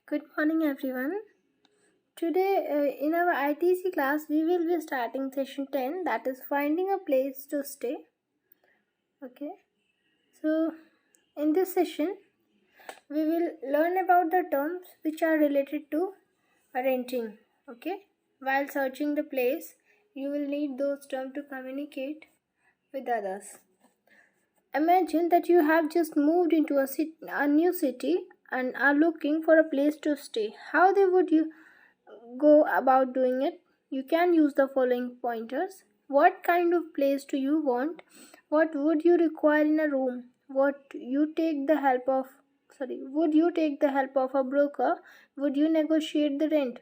Good morning, everyone. Today, in our ITC class, we will be starting session 10, that is finding a place to stay. Okay, so in this session, we will learn about the terms which are related to renting. Okay, while searching the place, you will need those terms to communicate with others. Imagine that you have just moved into a new city and are looking for a place to stay. How would you go about doing it? You can use the following pointers. What kind of place do you want? What would you require in a room? Would you take the help of a broker? Would you negotiate the rent?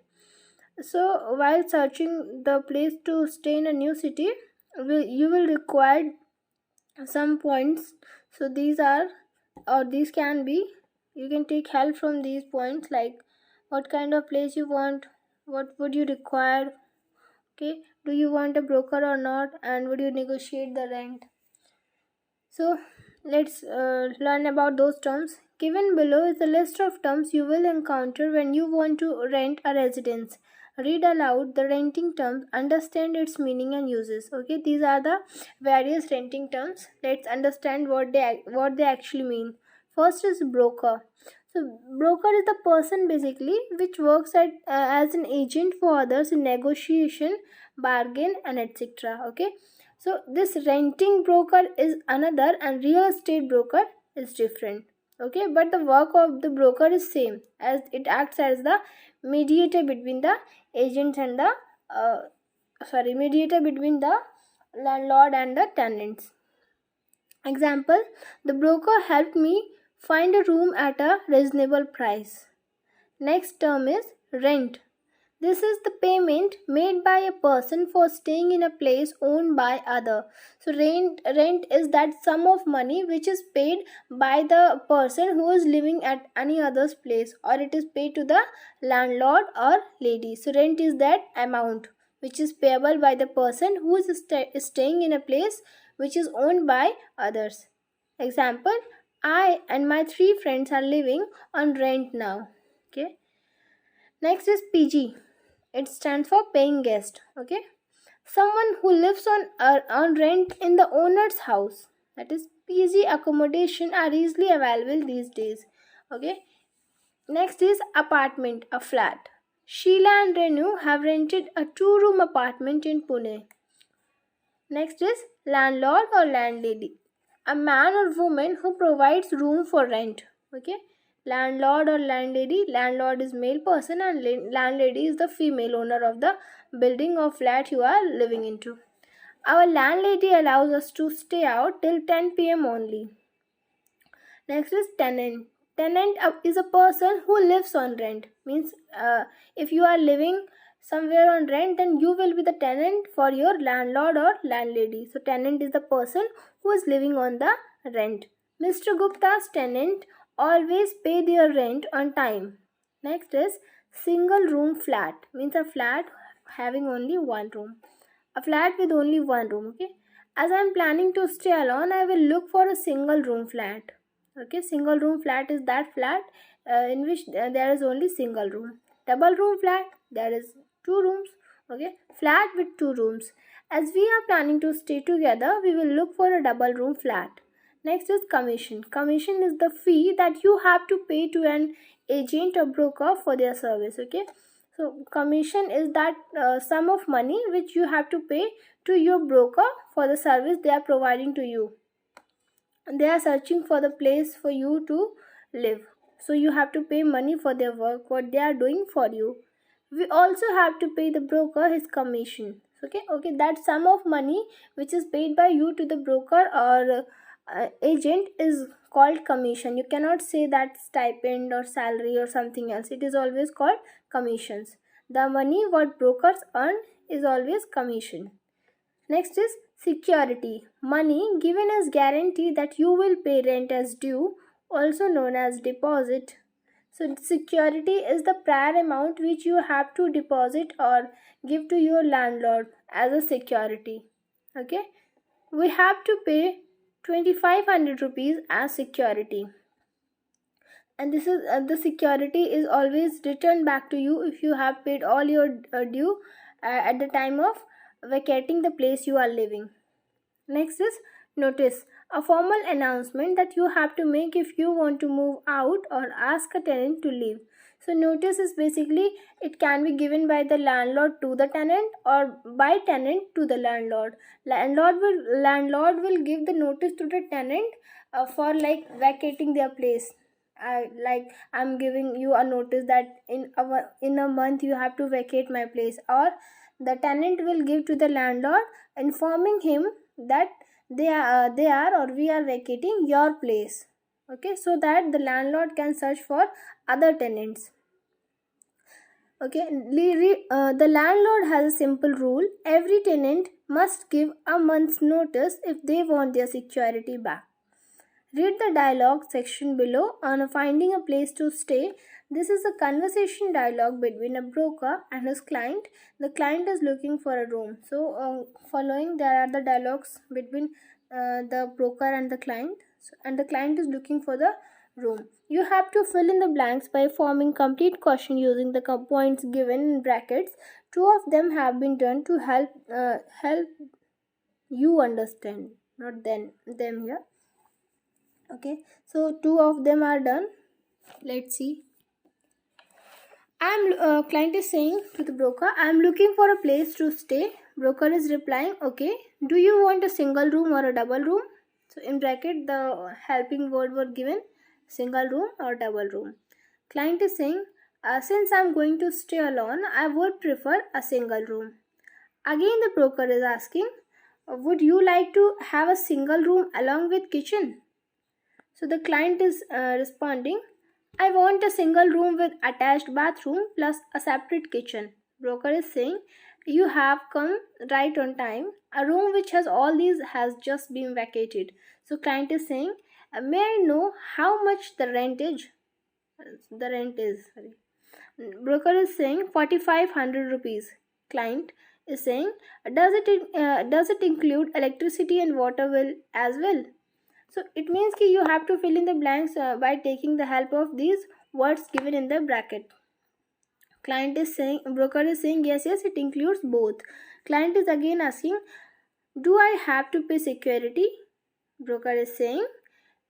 So while searching the place to stay in a new city, you will require some points. So these can be, you can take help from these points, like what kind of place you want, what would you require, okay, do you want a broker or not, and would you negotiate the rent. So let's learn about those terms. Given below is a list of terms you will encounter when you want to rent a residence. Read aloud the renting terms, understand its meaning and uses. Okay, these are the various renting terms. Let's understand what they actually mean. First is broker. So broker is the person basically which works as an agent for others in negotiation, bargain, and etc. Okay, so this renting broker is another, and real estate broker is different. Okay, but the work of the broker is same, as it acts as the mediator between the agents and the mediator between the landlord and the tenants. Example: the broker helped me find a room at a reasonable price. Next term is rent. This is the payment made by a person for staying in a place owned by other. So rent is that sum of money which is paid by the person who is living at any other's place, or it is paid to the landlord or lady. So rent is that amount which is payable by the person who is staying in a place which is owned by others. Example: I and my 3 friends are living on rent now. Okay. Next is PG. It stands for paying guest. Okay, someone who lives on rent in the owner's house. That is, PG accommodation are easily available these days. Okay. Next is apartment, a flat. Sheila and Renu have rented a 2-room apartment in Pune. Next is landlord or landlady, a man or woman who provides room for rent. Okay, landlord or landlady. Landlord is male person and landlady is the female owner of the building or flat you are living into. Our landlady allows us to stay out till 10 p.m. only. Next is tenant. Tenant is a person who lives on rent. Means if you are living somewhere on rent, then you will be the tenant for your landlord or landlady. So tenant is the person who is living on the rent. Mr. Gupta's tenant always pay their rent on time. Next is single room flat. Means a flat having only one room. A flat with only one room. Okay. As I am planning to stay alone, I will look for a single room flat. Okay, single room flat is that flat in which there is only single room. Double room flat, there is 2 rooms. Okay, flat with 2 rooms. As we are planning to stay together, we will look for a double room flat. Next is commission. Commission is the fee that you have to pay to an agent or broker for their service. Okay, so commission is that sum of money which you have to pay to your broker for the service they are providing to you. They are searching for the place for you to live, so you have to pay money for their work, what they are doing for you. We also have to pay the broker his commission. Okay, that sum of money which is paid by you to the broker or agent is called commission. You cannot say that stipend or salary or something else. It is always called commissions. The money what brokers earn is always commission. Next is security. Money given as guarantee that you will pay rent as due, also known as deposit. So security is the prior amount which you have to deposit or give to your landlord as a security. Okay, we have to pay 2500 rupees as security. and this is the security is always returned back to you if you have paid all your due at the time of vacating the place you are living. Next is notice, a formal announcement that you have to make if you want to move out or ask a tenant to leave. So notice is basically, it can be given by the landlord to the tenant or by tenant to the landlord. Landlord will give the notice to the tenant for like vacating their place. I'm giving you a notice that in a month you have to vacate my place, or the tenant will give to the landlord informing him that they are or we are vacating your place. Okay, so that the landlord can search for other tenants. Okay, the landlord has a simple rule: every tenant must give a month's notice if they want their security back. Read the dialogue section below on finding a place to stay. This is a conversation dialogue between a broker and his client. The client is looking for a room. So, following there are the dialogues between the broker and the client. And the client is looking for the room. You have to fill in the blanks by forming complete question using the points given in brackets. Two of them have been done to help you understand, not them here. Okay, so two of them are done. Let's see. Client is saying to the broker, I'm looking for a place to stay. Broker is replying, okay, do you want a single room or a double room? So in bracket the helping word were given, single room or double room. Client is saying, since I'm going to stay alone, I would prefer a single room. Again the broker is asking, would you like to have a single room along with kitchen? So the client is responding, I want a single room with attached bathroom plus a separate kitchen. Broker is saying, you have come right on time. A room which has all these has just been vacated. So client is saying, may I know how much the rent is? Broker is saying 4,500 rupees. Client is saying, does it include electricity and water bill as well? So it means that you have to fill in the blanks by taking the help of these words given in the bracket. Broker is saying, yes, it includes both. Client is again asking, do I have to pay security? Broker is saying,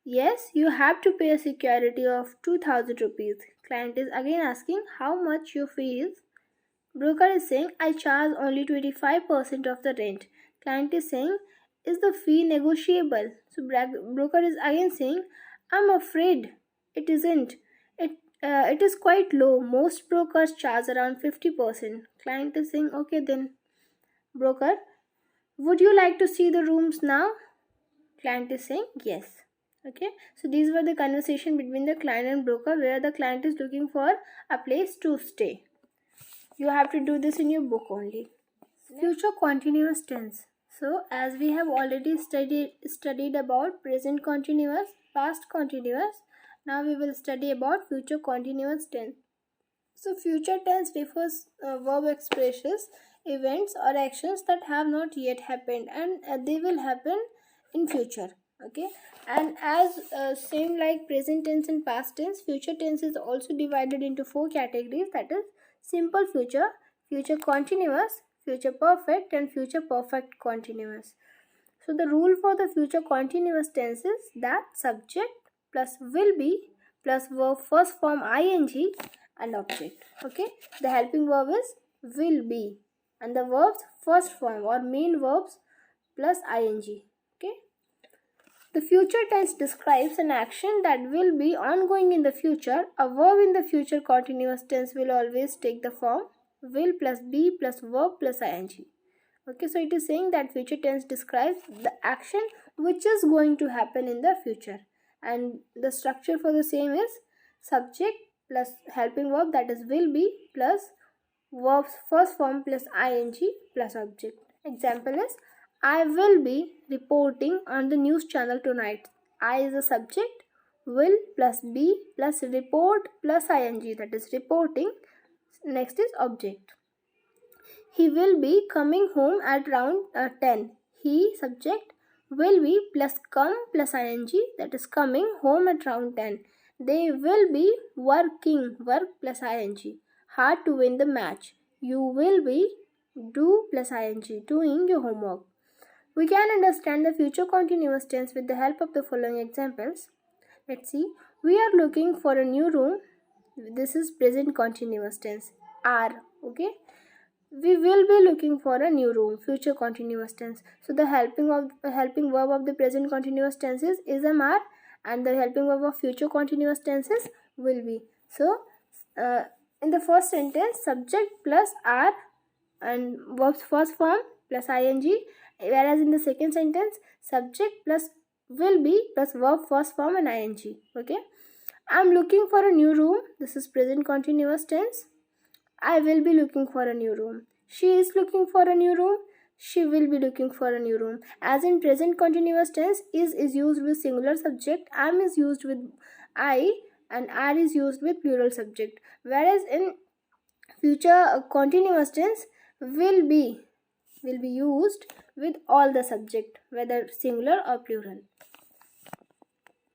yes, you have to pay a security of 2,000 rupees. Client is again asking, how much your fee is? Broker is saying, I charge only 25% of the rent. Client is saying, is the fee negotiable? So broker is again saying, I'm afraid it isn't. It is quite low. Most brokers charge around 50%. Client is saying, okay then. Broker, would you like to see the rooms now? Client is saying, yes. Okay, so these were the conversation between the client and broker, where the client is looking for a place to stay. You have to do this in your book only. Future continuous tense. So as we have already studied about present continuous, past continuous, now we will study about future continuous tense. So future tense refers verb expressions, events or actions that have not yet happened and they will happen in future. Okay, and as same like present tense and past tense, future tense is also divided into 4 categories, that is simple future, future continuous, future perfect and future perfect continuous. So the rule for the future continuous tense is that subject plus will be plus verb first form ing and object. Okay, the helping verb is will be and the verbs first form or main verbs plus ing. Okay, the future tense describes an action that will be ongoing in the future. A verb in the future continuous tense will always take the form will plus be plus verb plus ing. Okay, so it is saying that future tense describes the action which is going to happen in the future, and the structure for the same is subject plus helping verb, that is will be, plus verbs first form plus ing plus object. Example is, I will be reporting on the news channel tonight. I is a subject, will plus be plus report plus ing, that is reporting. Next is object. He will be coming home at around 10. He subject will be plus come plus ing, that is coming home at around 10. They will be working, work plus ing, hard to win the match. You will be do plus ing, doing your homework. We can understand the future continuous tense with the help of the following examples. Let's see. We are looking for a new room. This is present continuous tense. Are, okay. We will be looking for a new room. Future continuous tense. So the helping verb of the present continuous tenses is are, and the helping verb of future continuous tenses will be. So uh, in the first sentence, subject plus are and verb's first form plus ing, whereas in the second sentence, subject plus will be plus verb first form and ing. Okay. I'm looking for a new room. This is present continuous tense. I will be looking for a new room. She is looking for a new room. She will be looking for a new room. As in present continuous tense, is used with singular subject, am is used with I, and are is used with plural subject. Whereas in future continuous tense, will be used with all the subject, whether singular or plural.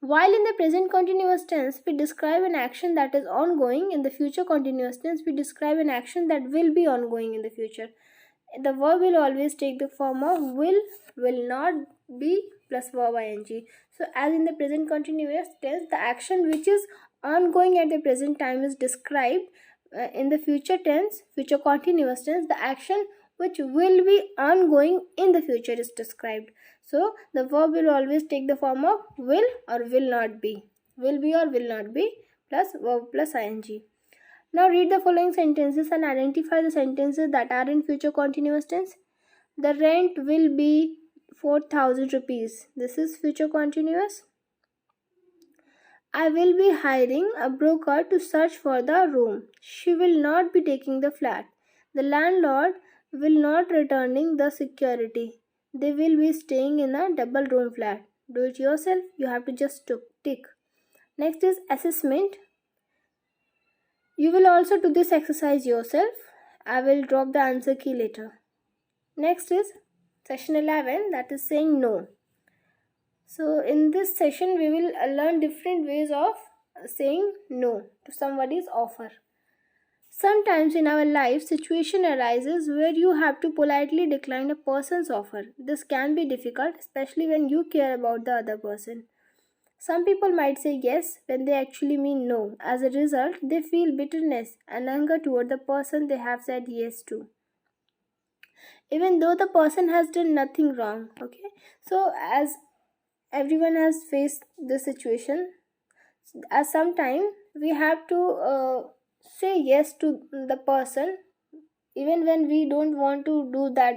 While in the present continuous tense, we describe an action that is ongoing, in the future continuous tense, we describe an action that will be ongoing in the future. The verb will always take the form of will not be plus verb ing. So as in the present continuous tense, the action which is ongoing at the present time is described. In the future tense, future continuous tense, the action which will be ongoing in the future is described. So the verb will always take the form of will or will not be. Will be or will not be plus verb plus ing. Now read the following sentences and identify the sentences that are in future continuous tense. The rent will be 4,000 rupees. This is future continuous. I will be hiring a broker to search for the room. She will not be taking the flat. The landlord will not returning the security. They will be staying in a double room flat. Do it yourself. You have to just tick. Next is assessment. You will also do this exercise yourself. I will drop the answer key later. Next is session 11, that is saying no. So in this session we will learn different ways of saying no to somebody's offer. Sometimes in our life, situation arises where you have to politely decline a person's offer. This can be difficult, especially when you care about the other person. Some people might say yes when they actually mean no. As a result, they feel bitterness and anger toward the person they have said yes to, even though the person has done nothing wrong. Okay, so as everyone has faced this situation, at some time we have to say yes to the person even when we don't want to do that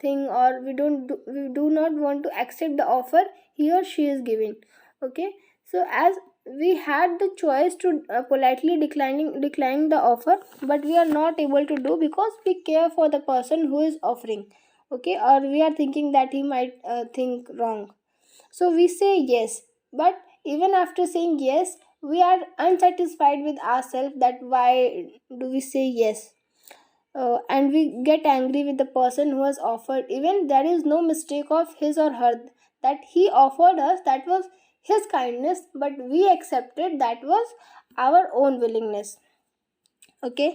thing, or we do not want to accept the offer he or she is giving. Okay, so as we had the choice to politely declining the offer, but we are not able to do because we care for the person who is offering. Okay, or we are thinking that he might think wrong, so we say yes. But even after saying yes, we are unsatisfied with ourselves that why do we say yes, and we get angry with the person who has offered, even there is no mistake of his or her, that he offered us, that was his kindness, but we accepted that was our own willingness. Okay,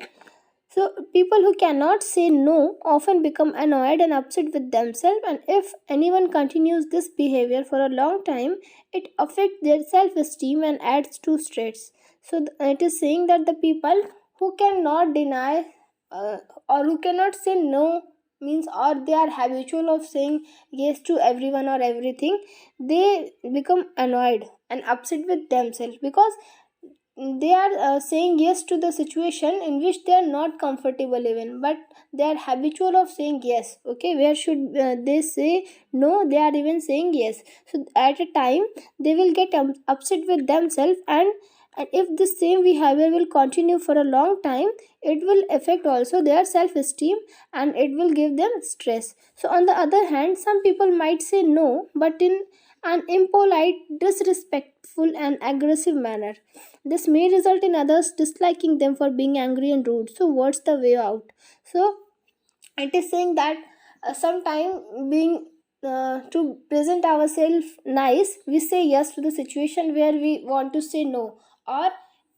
so people who cannot say no often become annoyed and upset with themselves, and if anyone continues this behavior for a long time, it affects their self-esteem and adds to stress. So it is saying that the people who cannot deny or who cannot say no means, or they are habitual of saying yes to everyone or everything, they become annoyed and upset with themselves because they are saying yes to the situation in which they are not comfortable even, but they are habitual of saying yes. Okay, where should they say no, they are even saying yes. So at a time they will get upset with themselves, and if this same behavior will continue for a long time, it will affect also their self esteem and it will give them stress. So on the other hand, some people might say no, but in an impolite, disrespectful and aggressive manner. This may result in others disliking them for being angry and rude. So what's the way out? So it is saying that sometime being to present ourselves nice, we say yes to the situation where we want to say no, or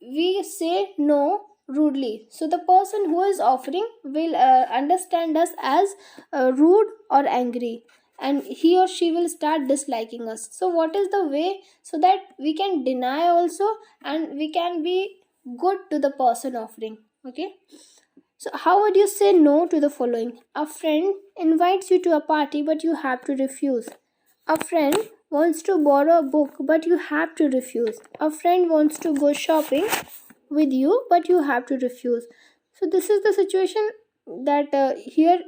we say no rudely. So the person who is offering will understand us as rude or angry, and he or she will start disliking us. So what is the way so that we can deny also, and we can be good to the person offering? Okay, so, how would you say no to the following? A friend invites you to a party, but you have to refuse. A friend wants to borrow a book, but you have to refuse. A friend wants to go shopping with you, but you have to refuse. So, this is the situation that here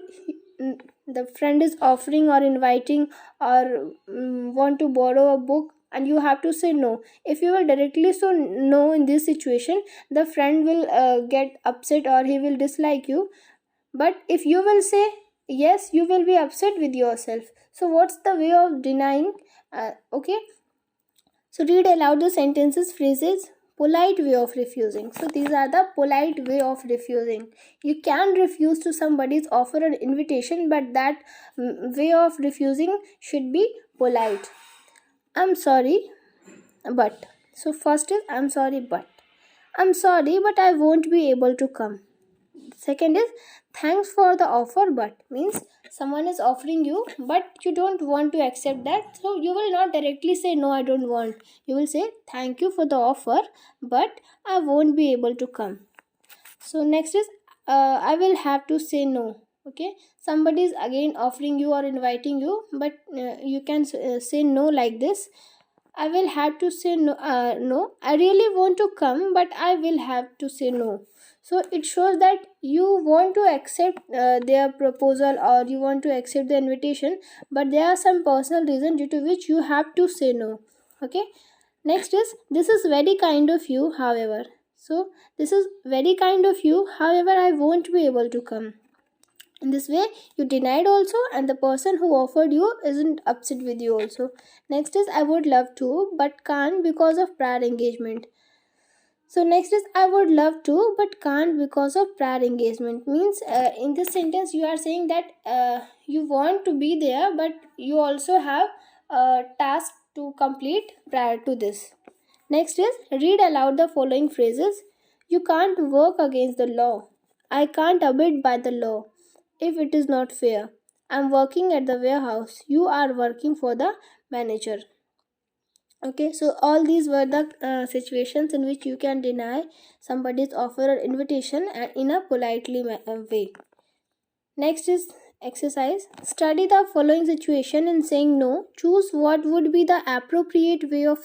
the friend is offering or inviting, or want to borrow a book, and you have to say no. If you will directly so no in this situation, the friend will get upset or he will dislike you. But if you will say yes, you will be upset with yourself. So what's the way of denying? Okay, so read aloud the sentences, phrases. Polite way of refusing. So these are the polite way of refusing. You can refuse to somebody's offer or invitation, but that way of refusing should be polite. I'm sorry, but. So first is I'm sorry, but. I'm sorry, but I won't be able to come. Second is thanks for the offer, but means someone is offering you, but you don't want to accept that. So you will not directly say no, I don't want. You will say thank you for the offer, but I won't be able to come. So next is I will have to say no. Okay, somebody is again offering you or inviting you, but you can say no like this. I will have to say no. No, I really want to come, but I will have to say no. So it shows that you want to accept their proposal, or you want to accept the invitation, but there are some personal reason due to which you have to say no. Okay. Next is this is very kind of you, however. So this is very kind of you, however, I won't be able to come. In this way you denied also, and the person who offered you isn't upset with you also. Next is I would love to but can't because of prior engagement. So next is I would love to but can't because of prior engagement. Means in this sentence you are saying that you want to be there, but you also have a task to complete prior to this. Next is read aloud the following phrases. You can't work against the law. I can't abide by the law if it is not fair. I'm working at the warehouse. You are working for the manager. Okay, so all these were the situations in which you can deny somebody's offer or invitation and in a politely way. Next is exercise. Study the following situation in saying no. Choose what would be the appropriate way of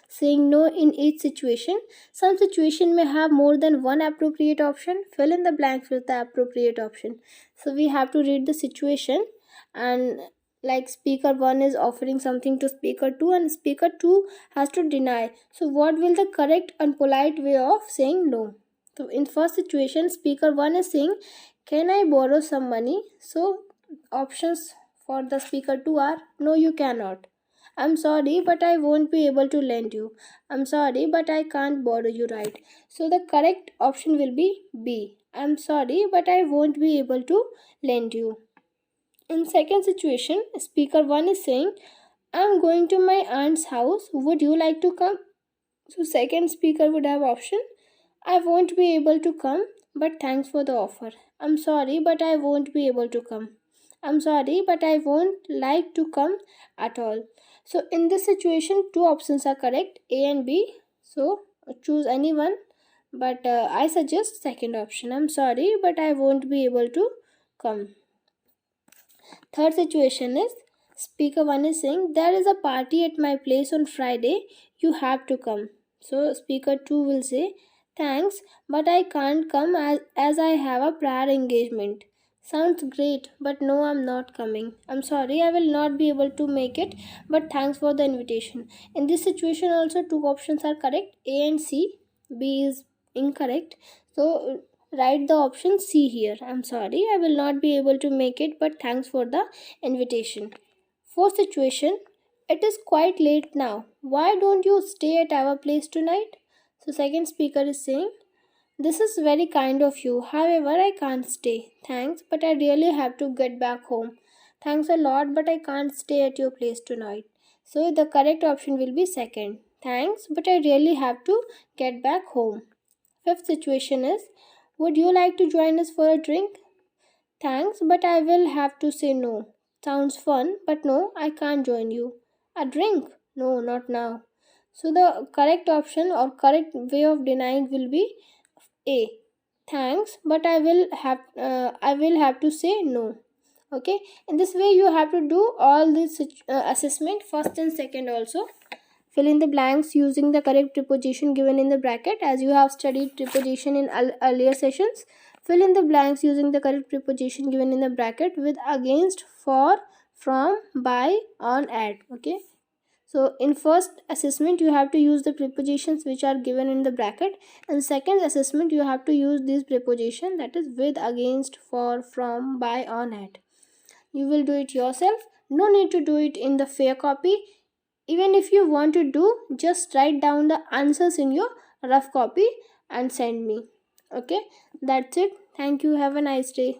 saying no in each situation. Some situation may have more than one appropriate option. Fill in the blanks with the appropriate option. So we have to read the situation, and like speaker 1 is offering something to speaker 2, and speaker 2 has to deny. So what will the correct and polite way of saying no? So in first situation, speaker 1 is saying, can I borrow some money? So options for the speaker 2 are, no you cannot. I'm sorry but I won't be able to lend you. I'm sorry but I can't borrow you, right? So the correct option will be B. I'm sorry but I won't be able to lend you. In second situation, speaker 1 is saying, I'm going to my aunt's house. Would you like to come? So second speaker would have option, I won't be able to come, but thanks for the offer. I'm sorry, but I won't be able to come. I'm sorry, but I won't like to come at all. So in this situation, two options are correct, A and B. So choose any one, but I suggest second option. I'm sorry, but I won't be able to come. Third situation is speaker 1 is saying, there is a party at my place on Friday. You have to come. So speaker 2 will say, thanks, but I can't come as I have a prior engagement. Sounds great, but no, I'm not coming. I'm sorry, I will not be able to make it, but thanks for the invitation. In this situation also two options are correct, A and C. B is incorrect. So write the option C here. I'm sorry, I will not be able to make it, but thanks for the invitation. Fourth situation, it is quite late now. Why don't you stay at our place tonight? So second speaker is saying, this is very kind of you. However, I can't stay. Thanks, but I really have to get back home. Thanks a lot, but I can't stay at your place tonight. So the correct option will be second. Thanks, but I really have to get back home. Fifth situation is, would you like to join us for a drink? Thanks, but I will have to say no. Sounds fun, but no, I can't join you. A drink? No, not now. So the correct option or correct way of denying will be A. Thanks, but I will have to say no. Okay, in this way you have to do all this assessment first and second also. Fill in the blanks using the correct preposition given in the bracket. As you have studied preposition in earlier sessions, fill in the blanks using the correct preposition given in the bracket with against, for, from, by, on, at. Okay, so in first assessment you have to use the prepositions which are given in the bracket, and second assessment you have to use this preposition, that is with, against, for, from, by, on, at. You will do it yourself. No need to do it in the fair copy. Even if you want to do, just write down the answers in your rough copy and send me. Okay, that's it. Thank you. Have a nice day.